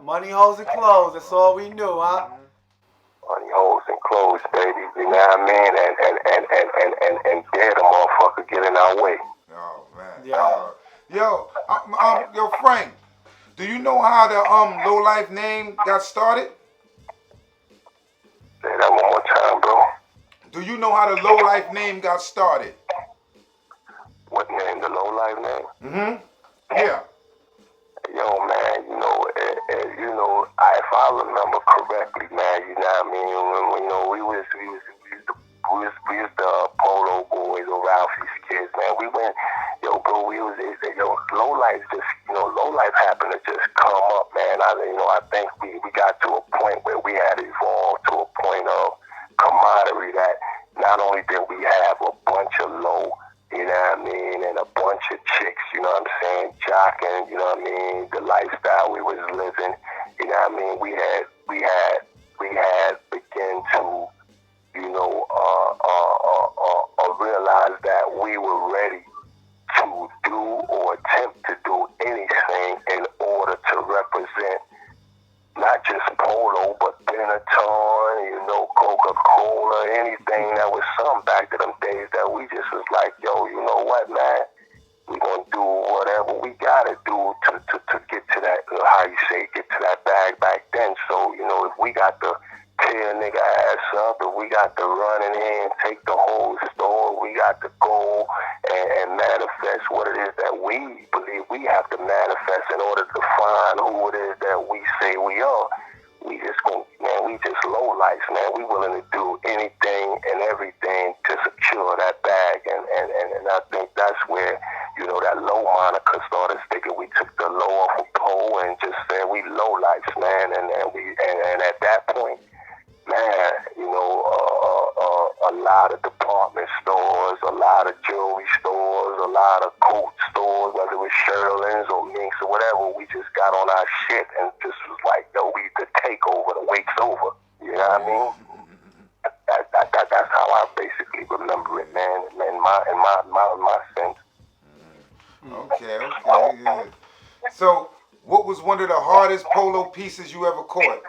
Money, hoes, and clothes. That's all we knew, huh? Money, hoes, and clothes, baby. You know what I mean? And dare the motherfucker get in our way. Oh man. Yeah. Yo, Frank. Do you know how the LoLife name got started? Say that one more time, bro. Do you know how the LoLife name got started? What name? The LoLife name? Mm-hmm. Yeah. Yo, man, if I remember correctly, man, you know what I mean? We used the Polo Boys or Ralphie's kids, man. We went, LoLife just, LoLife happened to just come up, man. I think we got to a point where we had evolved to a point of camaraderie that not only did we have a bunch of low, you know what I mean, and a bunch of chicks, you know what I'm saying, jocking, you know what I mean, the lifestyle we was living, you know what I mean, we had begun to, realize that we were ready to do or attempt to do anything in order to represent not just Polo, but Benetton, Coca-Cola, anything that was some back to them days that we just was like, yo, you know what, man? We're going to do whatever we got to do to get to that, get to that bag back then. So, if we got to tear a nigga ass up, if we got to run in here and take the whole store, we got to go and manifest what it is that we believe we have to manifest in order to find who it is that we say we are. We just low life, man. We willing to do anything and everything to secure that bag, and I think that's where that low moniker started sticking. We took the low off of pole and just said we low life, man, and at that point, man, a lot of department stores, a lot of jewelry stores, a lot of coat stores, whether it was Sherlin's or Minx or whatever, we just got on our shit and just was like, yo, we could take over, the wait's over. You know what I mean? That's how I basically remember it, man, in my sense. Okay, yeah. So, what was one of the hardest polo pieces you ever caught?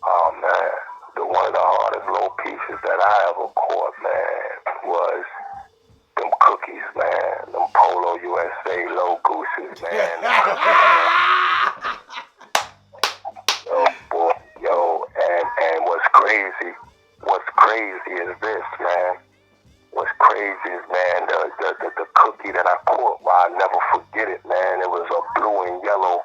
Oh, man. One of the hardest low pieces that I ever caught, man, was them cookies, man. Them Polo USA low gooses, man. And what's crazy is this, man. What's crazy is, man, the cookie that I caught, I'll never forget it, man. It was a blue and yellow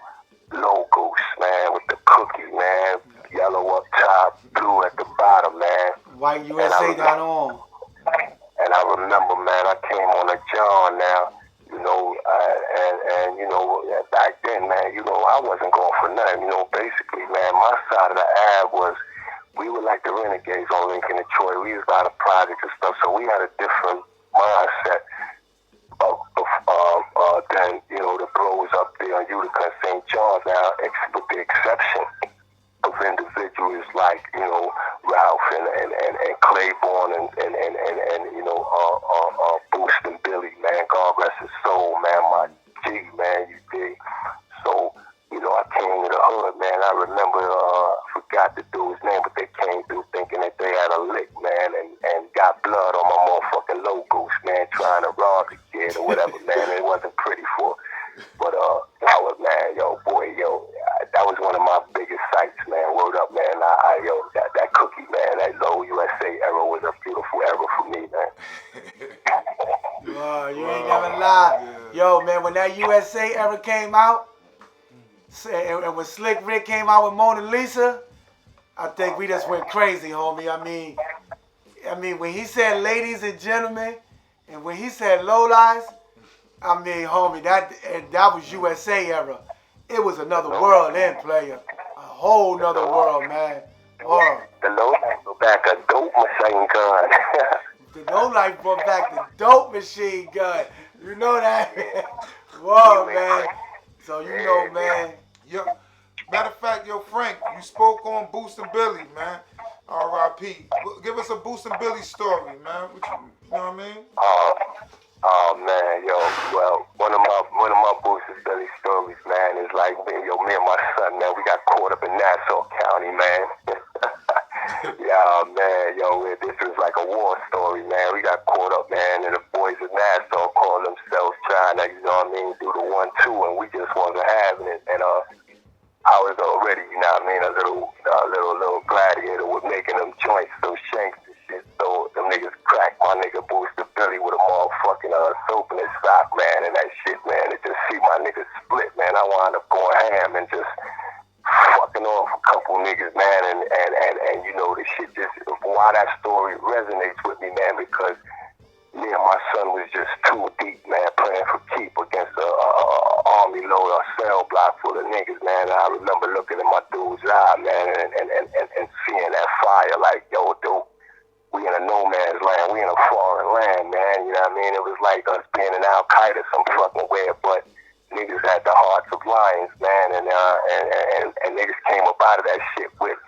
low goose, man, with the cookie, man. Yellow up top, blue at the bottom, man. White USA got on. And I remember, man, I came on a John now, back then, man, I wasn't going for nothing. Basically, man, my side of the ad was, we were like the renegades on Lincoln and Troy. We was about a project and stuff, so we had a different mindset than, with the exception of individuals like, you know, Ralph and Claiborne and you know, Boost and Billy, man, God rest his soul, man, my G, man, you dig. So, you know, I came to the hood, man. I remember, forgot the dude's name, but they came through thinking that they had a lick, man, and got blood on my motherfucking logos, man, trying to rob the kid or whatever, man. It wasn't pretty for. But, man, boy, that was one of my biggest sights, man. Word up, man. That cookie, man, that low USA era was a beautiful era for me, man. You ain't never lied. Yo, man, when that USA era came out, and when Slick Rick came out with Mona Lisa, I think we just went crazy, homie. I mean, when he said ladies and gentlemen, and when he said LoLifes, I mean, homie, that was USA era. It was another world then, player. A whole nother world, man. Word. The LoLifes go back a dope machine gun. The LoLife brought back the dope machine gun. You know that? Whoa, man. So you know, man. Yo, matter of fact, yo, Frank, you spoke on Boost and Billy, man. R.I.P. Give us a Boost and Billy story, man. You know what I mean? Oh man, well, one of my Boost and Billy stories, man, is like me and my son, man, we got caught up in Nassau County, man. Yeah, man, this was like a war story, man. We got caught up, man, and the boys in Nassau called themselves trying to, you know what I mean, do the 1-2, and we just wasn't having it. And I was already, you know what I mean, a little gladiator with making them joints, those shanks and shit. So them niggas cracked my nigga Booster Billy with a motherfucking soap in his sock, man, and that shit, man. It just see my niggas split, man. I wound up going ham and just fucking off a couple niggas, man, and you know, the shit just, why that story resonates with me, man, because me and my son was just too deep, man, playing for keep against a army load or cell block full of niggas, man. And I remember looking at my dude's eye, man, and seeing that fire, like, yo, dude, we in a no man's land, we in a foreign land, man, you know what I mean? It was like us being in Al-Qaeda some fucking way, but niggas had the hearts of lions, man, and niggas came up out of that shit with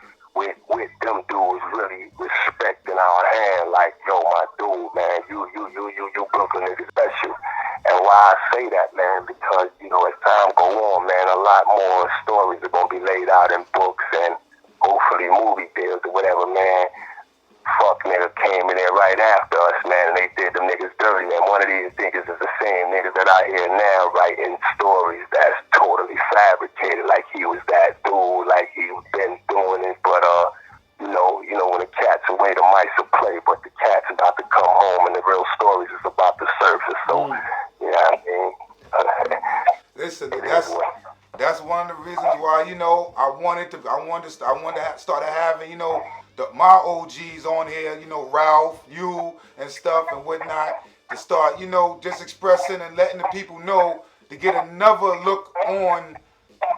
them dudes really respecting our hand, like, yo, my dude, man, you Brooklyn niggas special. And why I say that, man, because, you know, as time go on, man, a lot more stories are gonna be laid out in books and hopefully movie deals or whatever, man. Fuck nigga came in there right after us, man, and they did them niggas dirty, man. One of these niggas is the same niggas that I hear now writing stories that's totally fabricated, like he was that dude, like he been doing it, but you know, when the cat's away, the mice will play, but the cat's about to come home and the real stories is about to surface, so, you know what I mean? Listen, that's one of the reasons why, you know, I wanted to start having, you know, my OGs on here, you know, Ralph, you and stuff and whatnot, to start, you know, just expressing and letting the people know, to get another look on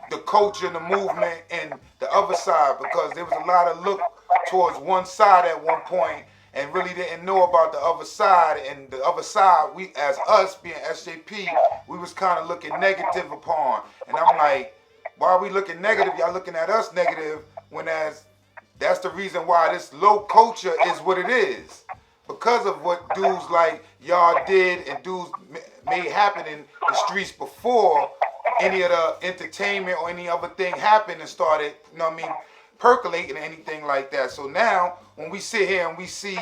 the culture and the movement and the other side, because there was a lot of look towards one side at one point and really didn't know about the other side. And the other side, we, as us being SJP, we was kind of looking negative upon. And I'm like, why are we looking negative? Y'all looking at us negative, when that's the reason why this low culture is what it is. Because of what dudes like y'all did and dudes made happen in the streets before any of the entertainment or any other thing happened and started, you know what I mean, percolating or anything like that. So now, when we sit here and we see,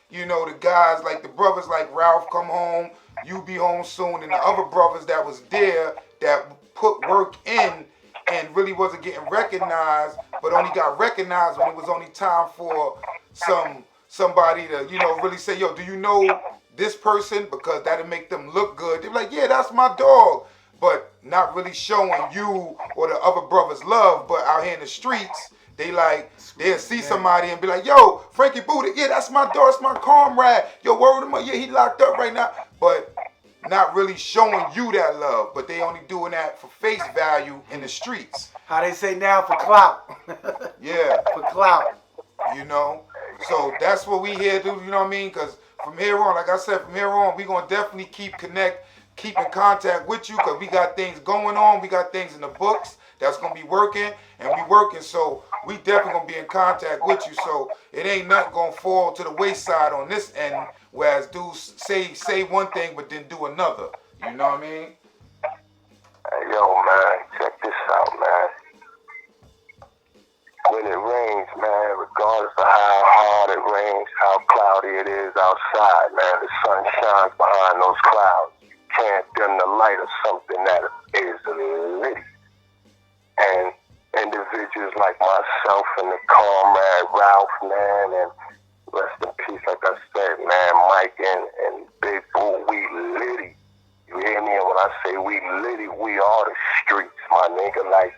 you know, the guys like the brothers like Ralph come home, you be home soon, and the other brothers that was there that put work in and really wasn't getting recognized, but only got recognized when it was only time for somebody to, you know, really say, yo, do you know this person? Because that'll make them look good. They're like, yeah, that's my dog. But not really showing you or the other brothers love, but out here in the streets, they'll see somebody and be like, yo, Frankie Boo, yeah, that's my dog, that's my comrade. Yo, word him up, yeah, he locked up right now. But not really showing you that love, but they only doing that for face value in the streets. How they say now, for clout. Yeah. For clout. You know? So that's what we here do, you know what I mean? Because from here on, like I said, from here on, we're going to definitely keep in contact with you, because we got things going on. We got things in the books that's gonna be working, and we working. So we definitely gonna be in contact with you. So it ain't nothing gonna fall to the wayside on this end. Whereas dudes say one thing but then do another. You know what I mean? Hey, yo, man, check this out, man. When it rains, man, regardless of how hard it rains, how cloudy it is outside, man, the sun shines behind those clouds. You can't dim the light of something that is lit. And individuals like myself and the comrade Ralph, man, and rest in peace, like I said, man, Mike and Big Boo, we litty. You hear me? And when I say we litty, we are the streets, my nigga. Like,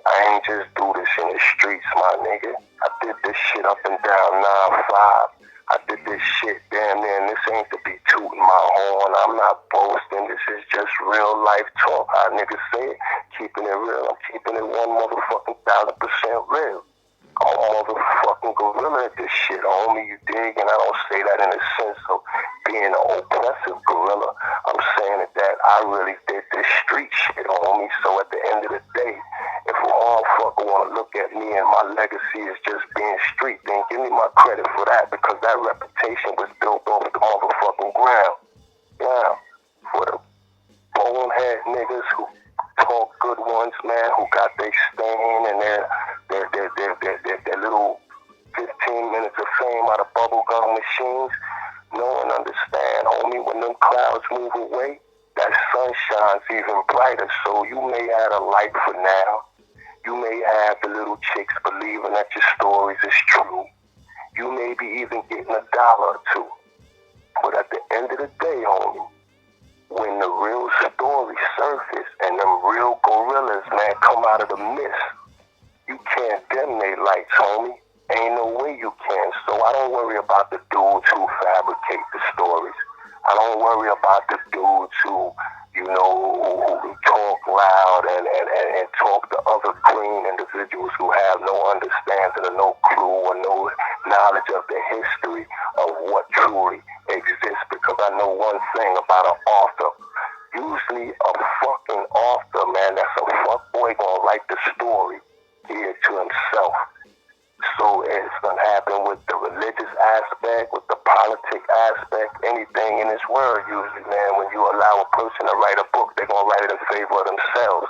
I ain't just do this in the streets, my nigga. I did this shit up and down 9-5. I did this shit damn near, and this ain't to be tooting my horn. I'm not boasting. This is just real life talk. How niggas say it, keeping it real. I'm keeping it 1,000% real. I'm a motherfucking gorilla at this shit, homie, you dig? And I don't say that in a sense of being an oppressive gorilla. I'm saying that I really did this street shit, homie. So at the end of the day, if a motherfucker want to look at me and my legacy is just being street, then give me my credit for that, because that reputation was built off the motherfucking ground. Now, for the bonehead niggas who talk good ones, man, who got their stain and their little 15 minutes of fame out of bubblegum machines, know and understand, homie, when them clouds move away, that sun shines even brighter. So you may have a light for now. You may have the little chicks believing that your stories is true. You may be even getting $1 or $2. But at the end of the day, homie, when the real stories surface and them real gorillas, man, come out of the mist, you can't dim they lights, homie. Ain't no way you can. So I don't worry about the dudes who fabricate the stories. I don't worry about the dudes who, you know, who talk loud and talk to other green individuals who have no understanding or no clue or no knowledge of the history of what truly exists. Because I know one thing about an author. Usually a fucking author, man, that's a fuckboy gonna write the story here to himself. So it's gonna happen with the religious aspect, with the politic aspect, anything in this world usually, man. When you allow a person to write a book, they're gonna write it in favor of themselves.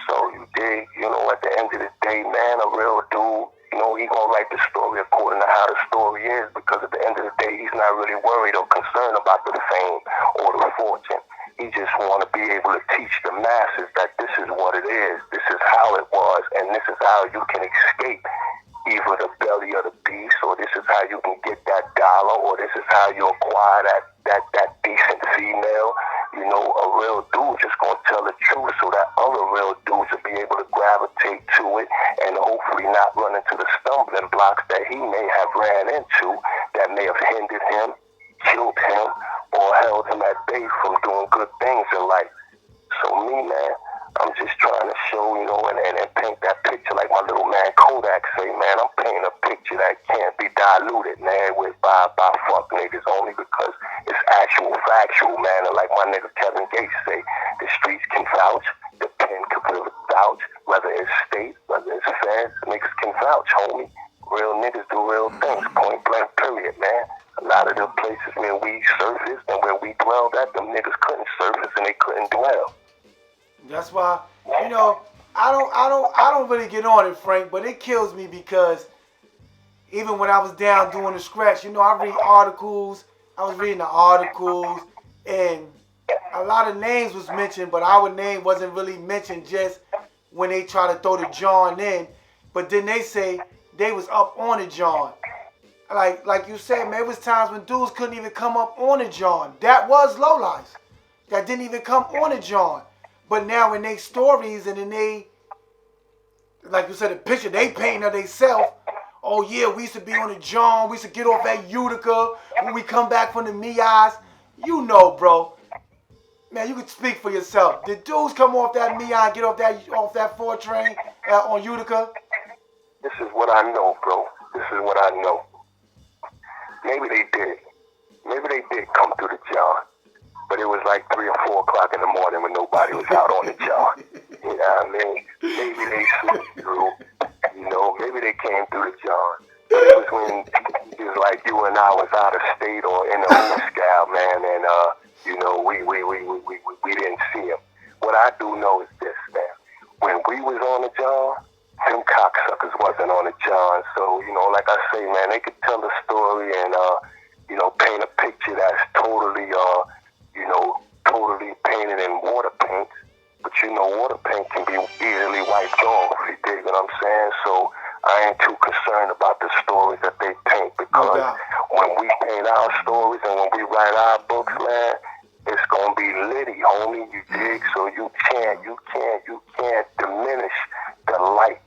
So you dig, you know, at the end of the day, man, a real dude, you know, he gonna write the story according to how the story is, because at the end of the day, he's not really worried or concerned about the fame or the fortune. He just want to be able to teach the masses that this is what it is, this is how it was, and this is how you can escape either the belly of the beast, or this is how you can get that dollar, or this is how you acquire that decent female. You know, a real dude just gonna tell the truth, so that other real dudes will be able to gravitate to it and hopefully not run into the stumbling blocks that he may have ran into that may have hindered him, killed him, or held him at bay from doing good things in life. So me, man, I'm just trying to show, you know, and paint that picture like my little man Kodak say, man. I'm painting a picture that can't be diluted, man, by fuck niggas, only because it's actual factual, man. And like my nigga Kevin Gates say, the streets can vouch, the pen can vouch, whether it's state, whether it's feds, niggas can vouch, homie. Real niggas do real things, point blank, period, man. A lot of the places where we surfaced and where we dwelled at, them niggas couldn't surface and they couldn't dwell. That's why, you know, I don't really get on it, Frank, but it kills me because even when I was down doing the scratch, you know, I read articles, I was reading the articles, and a lot of names was mentioned, but our name wasn't really mentioned just when they try to throw the John in, but then they say they was up on the John. Like you said, man, it was times when dudes couldn't even come up on the John. That was LoLifes. That didn't even come on the John. But now in they stories and in they, like you said, the picture they paint of themselves, oh yeah, we used to be on the John, we used to get off at Utica when we come back from the Mias. You know, bro. Man, you can speak for yourself. Did dudes come off that Mia and get off that 4 train on Utica? This is what I know, bro. This is what I know. Maybe they did. Maybe they did come through the John. But it was like 3 or 4 o'clock in the morning when nobody was out on the John. You You know what I mean? Maybe they slipped through. You know, maybe they came through the John. But it was when just like you and I was out of state or in a scout, man, and you know, we didn't see him. What I do know is this, man. When we was on the John, them cocksuckers wasn't on the John. So, you know, like I say, man, they could tell the story and you know, paint a picture that's totally you know, totally painted in water paint. But you know, water paint can be easily wiped off, you dig what I'm saying? So I ain't too concerned about the stories that they paint, because when we paint our stories and when we write our books, man, it's gonna be litty, homie, you dig? So you can't diminish the light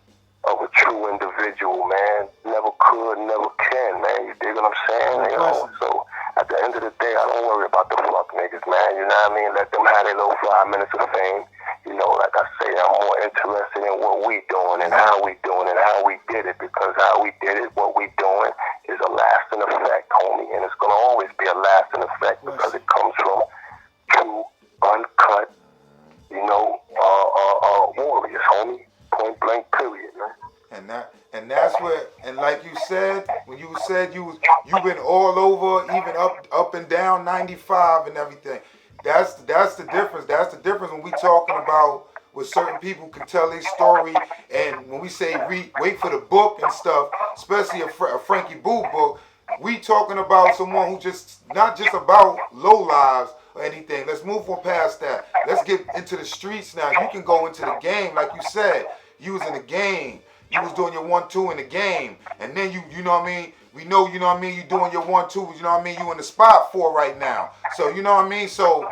of a true individual, man. Never could, never can, man. You dig what I'm saying? You know, so at the end of the day, I don't worry about the fuck niggas, man. You know what I mean? Let them have their little 5 minutes of fame. You know, like I say, I'm more interested in what we doing and how we doing and how we did it, because how we did it, what we doing, is a lasting effect, homie, and it's gonna always be a lasting effect because it comes from true, uncut, you know, warriors, homie. Point blank, period, man. And that's what, and like you said, when you said you've been all over, even up and down 95 and everything. That's the difference. That's the difference when we talking about where certain people can tell their story, and when we say wait for the book and stuff, especially a Frankie Boo book, we talking about someone who just not just about LoLifes or anything. Let's move on past that. Let's get into the streets now. You can go into the game, like you said. You was in the game. You was doing your 1-2 in the game, and then you know what I mean. We know, you know what I mean, you doing your 1-2, you know what I mean, you in the spot for right now. So, you know what I mean? So,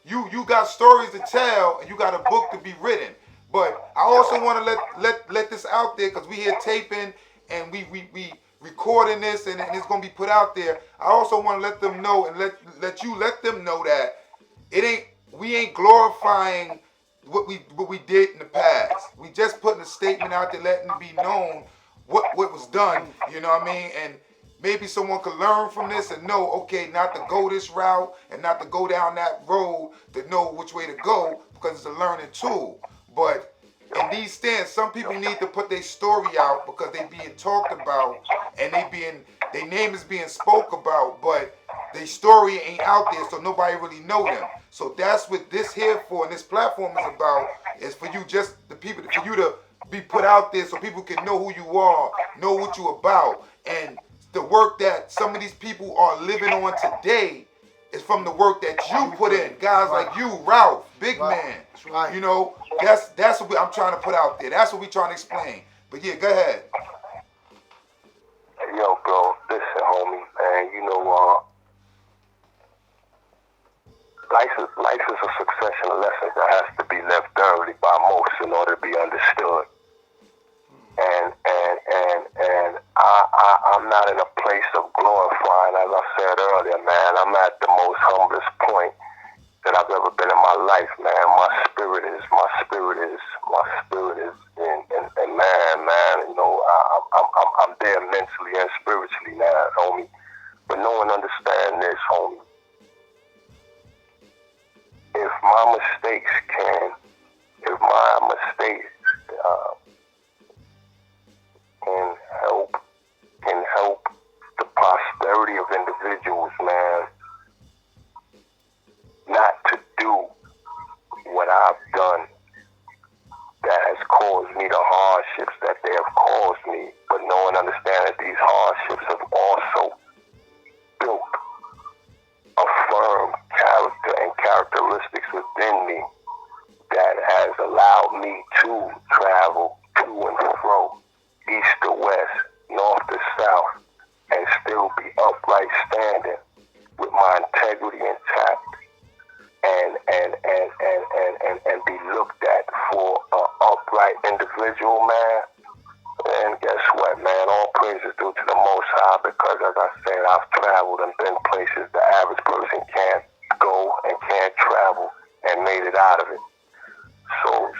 you got stories to tell, and you got a book to be written. But I also want to let this out there, because we here taping, and we recording this, and it's going to be put out there. I also want to let them know, and let them know that we ain't glorifying what we did in the past. We just putting a statement out there, letting it be known what was done, you know what I mean? And maybe someone could learn from this and know, okay, not to go this route and not to go down that road, to know which way to go, because it's a learning tool. But in these stands, some people need to put their story out because they being talked about and their name is being spoke about, but their story ain't out there, so nobody really know them. So that's what this here for, and this platform is about, is for you, just the people, for you to be put out there so people can know who you are, know what you about. And the work that some of these people are living on today is from the work that you put in. Guys like you, Ralph, Big Man. You know, that's what I'm trying to put out there. That's what we trying to explain. But yeah, go ahead. Yo, bro, listen, homie, man, you know, life is a succession of lessons that has to be lived thoroughly by most in order to be understood. And I'm not in a place of glorifying, as I said earlier, man. I'm at the most humblest point that I've ever been in my life, man. My spirit is and man, you know, I'm there mentally and spiritually now, homie. But no one understands this, homie. If my mistakes can help the prosperity of individuals, man, not to do what I've done that has caused me the hardships that they have caused me, but no one understands that these hardships have also built a firm character and characteristics within me that has allowed me to travel to and fro, east to west, north to south, and still be upright standing with my integrity intact and be looked at for an upright individual, man. And guess what, man? All praise is due to the Most High, because, as I said, I've traveled and been places the average person can't go and can't travel, and made it out of it. So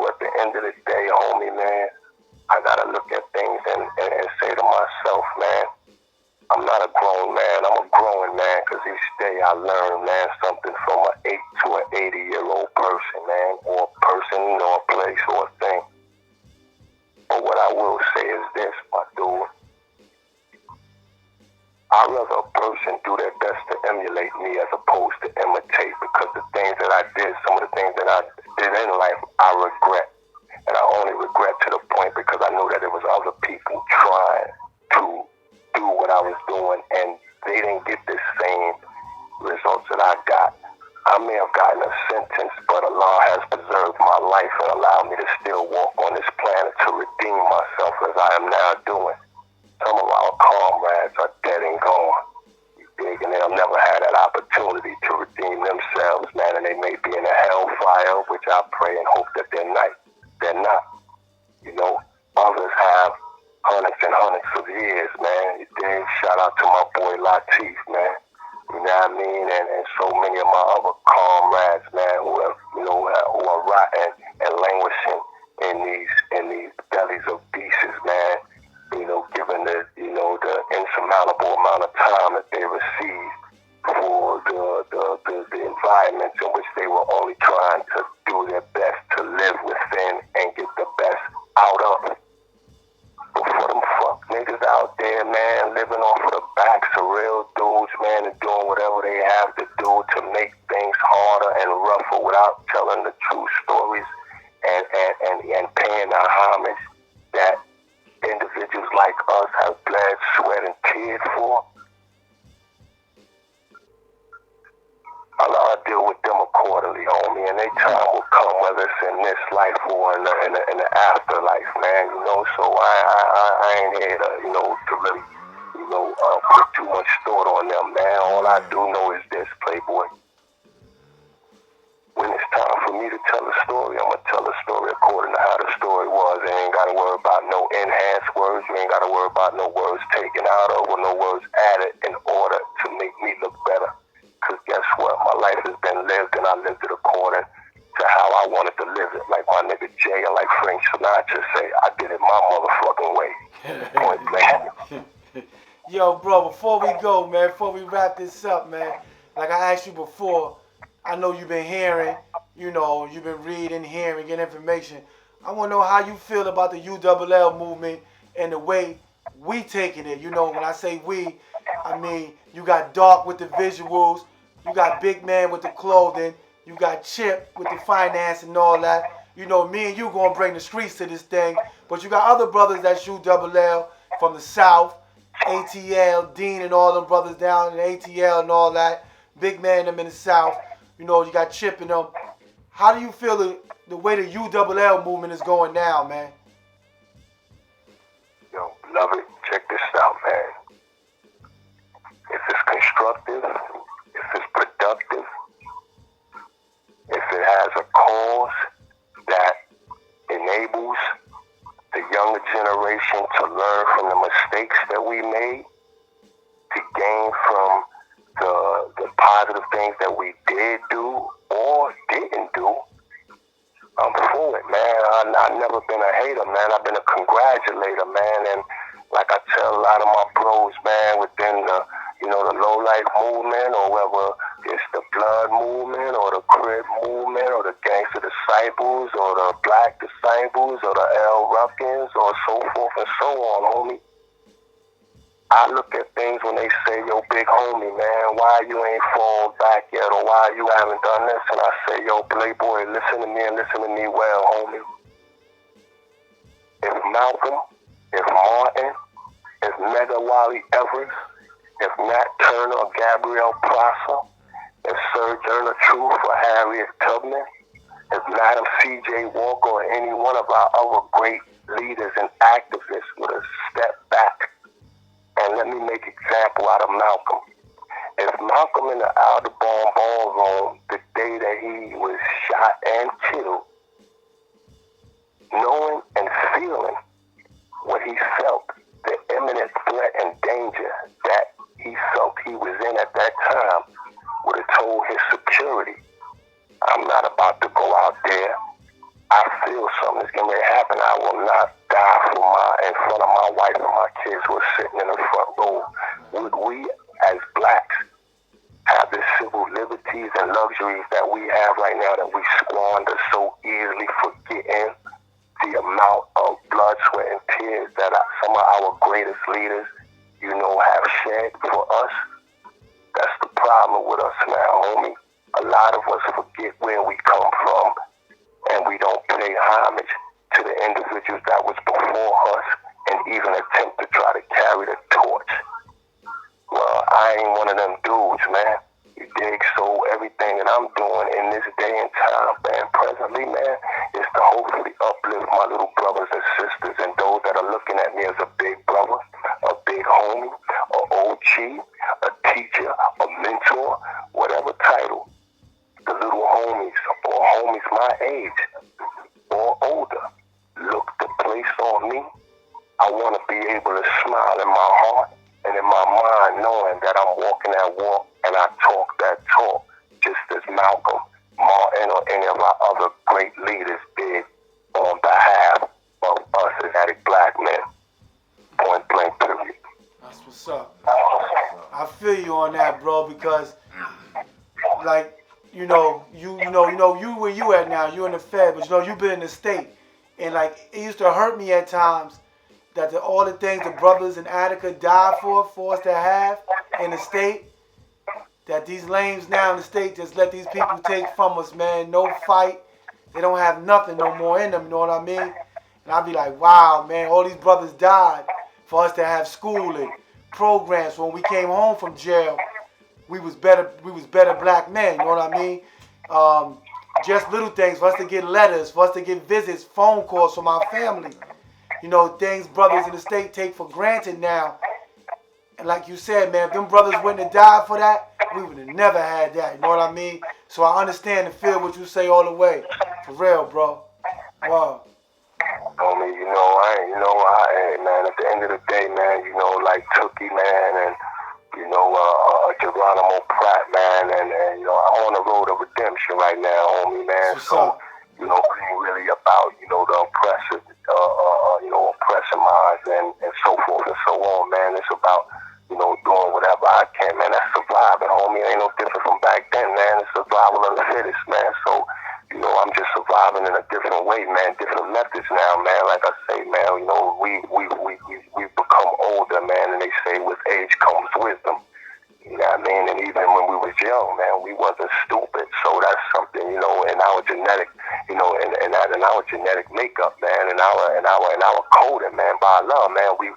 at the end of the day, homie, man, I gotta look at things and say to myself, man, I'm not a grown man, I'm a growing man, because each day I learn, man, something from an 8 to an 80-year-old person, man, or a person I may have gotten a sentence, but Allah has preserved my life and allowed me to still walk on this planet to redeem myself as I am now doing. Some of our comrades are dead and gone. You dig? And they'll never have that opportunity to redeem themselves, man. And they may be in a hellfire, which I pray and hope that they're not. They're not. You know, others have hundreds and hundreds of years, man. You dig? Shout out to my boy Latif, man. You know what I mean? And so many of my other comrades, man, who have, you know, who are rotting and languishing in these bellies of beasts, man. You know, given the, you know, the insurmountable amount of time that they received for the environments in which they were only trying to do their best to live within and get the best out of. But for them fuck niggas out there, man, living off of the backs of real dudes, man, and doing whatever they have to do to make things harder and rougher without telling the true stories and paying the homage that individuals like us have bled, sweat, and teared for. I'll deal with them accordingly, homie, and their time will come, whether it's in this life or in the afterlife, man, you know, so I ain't here to, you know, to really, you know, put too much thought on them, man. All I do know is this, Playboy. When it's time for me to tell a story, I'm going to tell a story according to how the story was. I ain't got to worry about no enhanced words. You ain't got to worry about no words taken out of or no words added in order to make me look better. Because guess what? My life has been lived and I lived it according to how I wanted to live it. Like my nigga Jay and like Frank Sinatra say, I did it my motherfucking way. Point blank. Yo, bro, before we go, man, before we wrap this up, man, like I asked you before, I know you've been hearing, you know, you've been reading, hearing, getting information. I want to know how you feel about the ULL movement and the way we taking it. You know, when I say we, I mean you got Dark with the visuals, you got Big Man with the clothing, you got Chip with the finance and all that. You know, me and you going to bring the streets to this thing, but you got other brothers that's ULL from the South, ATL, Dean and all them brothers down in ATL and all that, Big Man them in the South. You know, you got Chip and them. How do you feel the way the ULL movement is going now, man? Yo, love it. Check this out, man. If it's constructive, if it's productive, if it has a cause that enables the younger generation to learn from the mistakes that we made, to gain from the positive things that we did do or didn't do, I'm for it, man. I've never been a hater, man. I've been a congratulator, man. And like I tell a lot of my bros, man, within the, you know, the LoLife movement, or whether it's the Blood movement or the Crib movement or the Gangster Disciples or the Black Disciples or the L Ruffins or so forth and so on, homie. I look at things when they say, yo, big homie, man, why you ain't fallen back yet, or why you haven't done this? And I say, yo, Playboy, listen to me and listen to me well, homie. If Malcolm, if Martin, if Mega Wally Evers, if Nat Turner or Gabrielle Prosser, if Sir Journal Truth or Harriet Tubman, if Madam C.J. Walker or any one of our other great leaders and activists would have stepped back. And let me make example out of Malcolm. If Malcolm in the Aldebaran ballroom, the day that he was shot and killed, knowing and feeling what he felt, the imminent threat and danger that he felt he was in at that time, would have told his security, I'm not about to go out there. I feel something is going to happen. I will not die in front of my wife and my kids who are sitting in the front row. Would we, as blacks, have the civil liberties and luxuries that we have right now that we squander so easily, forgetting the amount of blood, sweat, and tears that some of our greatest leaders, you know, have shed for us? That's the problem with us now, homie. A lot of us forget where we come from, and we don't pay homage to the individuals that was before us and even attempt to try to carry the torch. Well, I ain't one of them dudes, man. You dig? So everything that I'm doing in this day and time, man, presently, man, is to hopefully uplift my little brothers and sisters and those that are looking at me as a big brother, a big homie, a OG, a teacher, a mentor, whatever title. The little homies or homies my age or older look to place on me. I want to be able to smile in my heart and in my mind knowing that I'm walking that walk and I talk that talk, just as Malcolm, Martin, or any of our other great leaders did on behalf of us as addict black men. Point blank, period. That's what's up. I feel you on that, bro, because, like, you where you at now, you in the Fed, but you've been in the state, and like it used to hurt me at times that all the things the brothers in Attica died for us to have in the state, that these lames now in the state just let these people take from us, man. No fight, they don't have nothing no more in them. You know what I mean? And I'd be like, wow, man, all these brothers died for us to have schooling, programs. When we came home from jail, we was better black men, you know what I mean? Just little things for us to get letters, for us to get visits, phone calls from our family. You know, things brothers in the state take for granted now. And like you said, man, if them brothers wouldn't have died for that, we would have never had that, you know what I mean? So I understand and feel what you say all the way. For real, bro. Wow. Homie, man, at the end of the day, man, like Tookie, man, and Geronimo Pratt, man, and I'm on the road of redemption right now, homie, man. So, it ain't really about, the oppressive, oppressing minds and so forth and so on, man. It's about, doing whatever I can, man. That's surviving, homie. It ain't no different from back then, man. It's survival of the fittest, man. So, I'm just surviving in a different way, man. Different methods now, man. Like I say, man, we've become older, man, and they say with age comes wisdom. You know what I mean? And even when we was young, man, we wasn't stupid. So that's something, in our genetic, in our genetic makeup, man, in our coding, man, by love, man, we've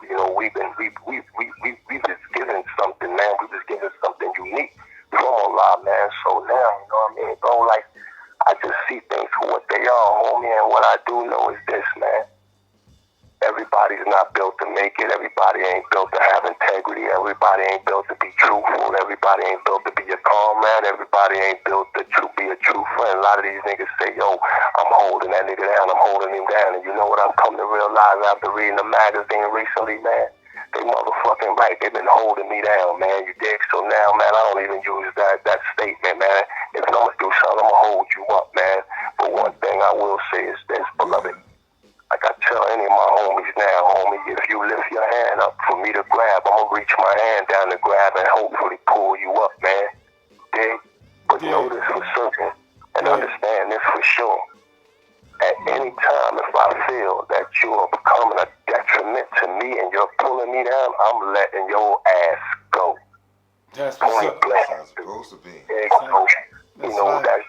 just given something, man. We was given something unique from Allah, man. So now, you know what I mean, bro, like, I just see things for what they are, homie, and what I do know is this, man. Everybody's not built to make it. Everybody ain't built to have integrity. Everybody ain't built to be truthful. Everybody ain't built to be a comrade. Everybody ain't built to be a true friend. A lot of these niggas say, yo, I'm holding that nigga down. I'm holding him down. And you know what I'm coming to realize after reading the magazine recently, man? They motherfucking right. They've been holding me down, man. You dig? So now, man, I don't even use that statement, man. If I'm going to do something, I'm going to hold you up, man. But one thing I will say is this, beloved. Like I tell any of my homies now, homie, if you lift your hand up for me to grab, I'm going to reach my hand down to grab and hopefully pull you up, man. Dig? But know this for certain and understand this for sure. At any time, if I feel that you are becoming a detriment to me and you're pulling me down, I'm letting your ass go. That's what's up. That's how it's supposed to be. That's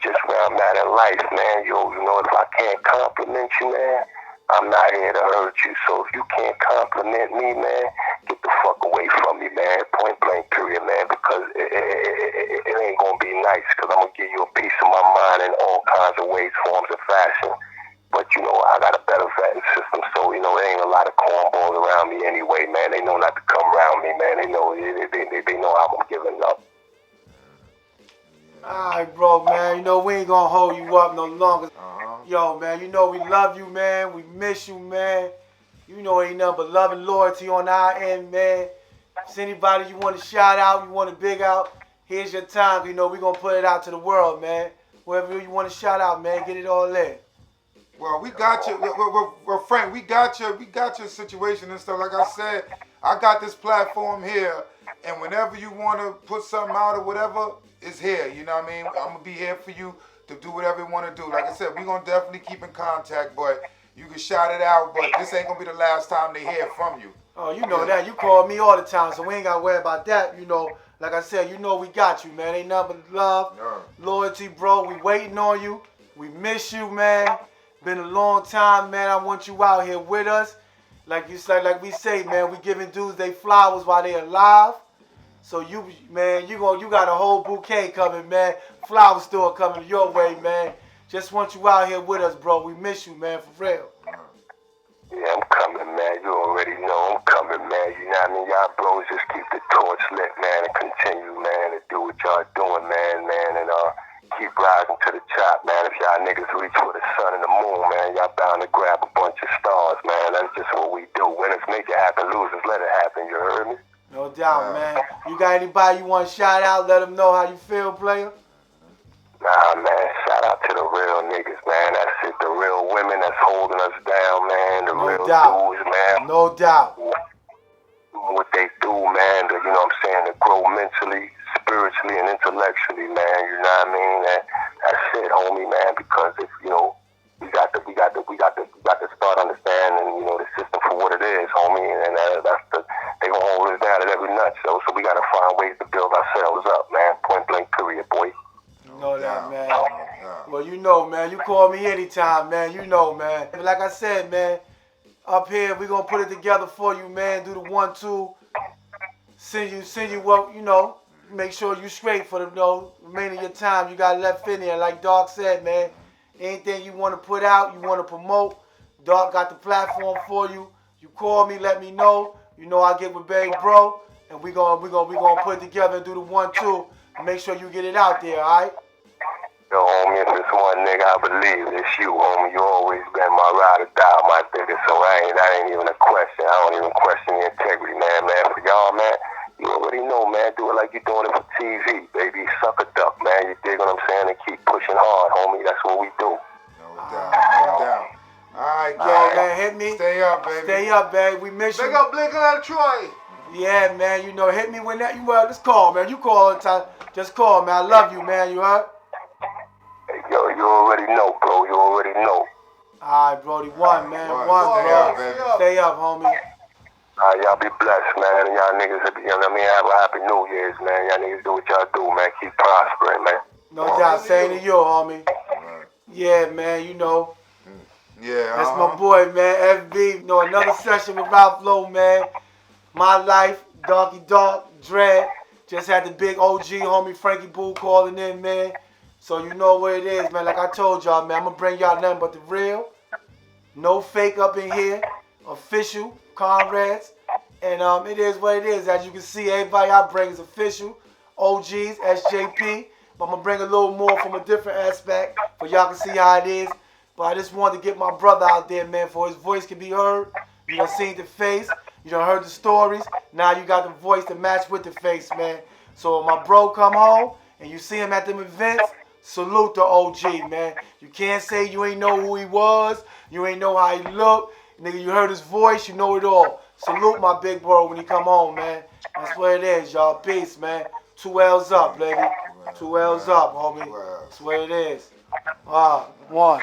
just where I'm at in life, man. If I can't compliment you, man, I'm not here to hurt you. So if you can't compliment me, man, get the fuck away from me, man. Point blank, period, man. Because it ain't gonna be nice. Because I'm gonna give you a piece of my mind in all kinds of ways, forms, and fashion. But I got a better vetting system, so it ain't a lot of cornballs around me anyway, man. They know not to come around me, man. They know how I'm giving up. Alright, bro, man. We ain't gonna hold you up no longer. Yo, man, we love you, man. We miss you, man. Ain't nothing but love and loyalty on our end, man. If anybody you want to shout out, you want to big out, here's your time. We're gonna put it out to the world, man. Wherever you want to shout out, man, get it all in. Well, we got you. Well, Frank, we got your situation and stuff. Like I said, I got this platform here, and whenever you want to put something out or whatever, it's here. You know what I mean? I'm gonna be here for you to do whatever you want to do. Like I said, we're gonna definitely keep in contact, but you can shout it out. But this ain't gonna be the last time they hear from you. Oh, you know that. You call me all the time, so we ain't gotta worry about that. Like I said, we got you, man. Ain't nothing but love, loyalty, bro. We waiting on you. We miss you, man. Been a long time, man. I want you out here with us. Like we say, man, we giving dudes they flowers while they alive. So you got a whole bouquet coming, man. Flower store coming your way, man. Just want you out here with us, bro. We miss you, man, for real. Yeah, I'm coming, man. You already know I'm coming, man. You know what I mean? Y'all bros just keep the torch lit, man, and continue, man, to do what y'all doing, man, and keep rising to the top, man. If y'all niggas reach for the sun and the moon, man, y'all bound to grab a bunch of stars, man. That's just what we do. Winners make it happen, losers let it happen. You heard me? No doubt, man. You got anybody you want to shout out? Let them know how you feel, player. Nah, man. Shout out to the real niggas, man. That's it. The real women that's holding us down, man. The real dudes, man. No doubt. What they do, man. You know what I'm saying? To grow mentally, spiritually, and intellectually, man. You know what I mean? That's it, homie, man. Because if we got to start understanding, the system for what it is, homie. And they gonna hold us down at every nut, so we gotta find ways to build ourselves up, man. Point blank, period, boy. You know that, man. Well, you know, man. You call me anytime, man. You know, man. Like I said, man, up here, we going to put it together for you, man. Do the 1-2. Send you what, make sure you straight for the remainder of your time. You got left in there. Like Dark said, man, anything you want to put out, you want to promote, Dark got the platform for you. You call me, let me know. I get with Baby Bro, and we gonna put it together and do the 1-2. Make sure you get it out there, all right? Yo, homie, if it's one nigga, I believe it's you, homie. You always been my ride or die, my nigga. So that ain't even a question. I don't even question the integrity, man. For y'all, man, you already know, man. Do it like you're doing it for TV, baby. Suck a duck, man. You dig what I'm saying? And keep pushing hard, homie. That's what we do. No doubt. All right, man, hit me. Stay up, baby. Stay up, baby. We miss you. Big up, Troy. Yeah, man. Hit me when that. Just call, man. You call all the time. Just call, man. I love you, man. You heard? Hey, yo, you already know, bro. You already know. All right, Brody. One, man. One, Stay bro. up, baby. Stay up, homie. All right, y'all be blessed, man. And y'all niggas, have a happy New Year's, man. Y'all niggas do what y'all do, man. Keep prospering, man. No doubt. Same to you, homie. Right. Yeah, man. Yeah, That's my boy, man. FB. Another session with Ralph Lowe, man. My life, Dark Dread. Just had the big OG homie Frankie Boo calling in, man. So you know what it is, man. Like I told y'all, man, I'm going to bring y'all nothing but the real. No fake up in here. Official, comrades. And it is what it is. As you can see, everybody I bring is official. OGs, SJP. But I'm going to bring a little more from a different aspect for y'all can see how it is. But I just wanted to get my brother out there, man, for his voice can be heard. You done seen the face. You done heard the stories. Now you got the voice to match with the face, man. So when my bro come home and you see him at them events, salute the OG, man. You can't say you ain't know who he was. You ain't know how he looked. Nigga, you heard his voice. You know it all. Salute my big bro when he come home, man. That's what it is, y'all. Peace, man. 2 L's up, baby. 2 L's up, homie. That's what it is. 1.